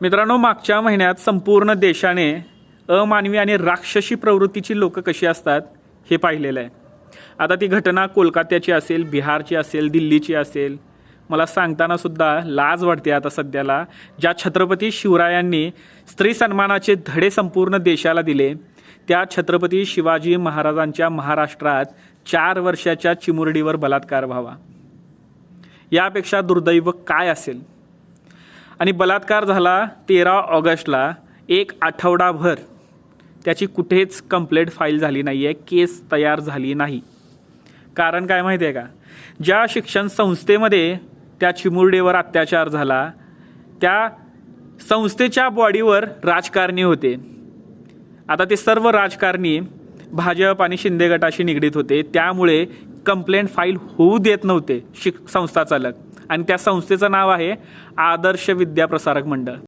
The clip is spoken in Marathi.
मित्रांनो, मागच्या महिन्यात संपूर्ण देशाने अमानवी आणि राक्षसी प्रवृत्तीची लोक कशी असतात हे पाहिलेलं आहे. आता ती घटना कोलकात्याची असेल, बिहारची असेल, दिल्लीची असेल, मला सांगताना सुद्धा लाज वाटते. आता सध्याला ज्या छत्रपती शिवरायांनी स्त्री सन्मानाचे धडे संपूर्ण देशाला दिले, त्या छत्रपती शिवाजी महाराजांच्या महाराष्ट्रात 4 वर्षाच्या चिमुरडीवर बलात्कार व्हावा, यापेक्षा दुर्दैव काय असेल. आणि बलात्कार झाला 13 ऑगस्टला. एक आठवडाभर त्याची कुठेच कंप्लेंट फाईल झाली नाही आहे, केस तयार झाली नाही. कारण काय माहिती आहे का? ज्या शिक्षण संस्थेमध्ये त्या चिमुरडीवर अत्याचार झाला, त्या संस्थेच्या बॉडीवर राजकारणी होते. आता ते सर्व राजकारणी भाजप आणि शिंदे गटाशी निगडीत होते, त्यामुळे कंप्लेंट फाईल होऊ देत नव्हते संस्था चालक. आणि त्या संस्थेचं नाव आहे आदर्श विद्या प्रसारक मंडळ.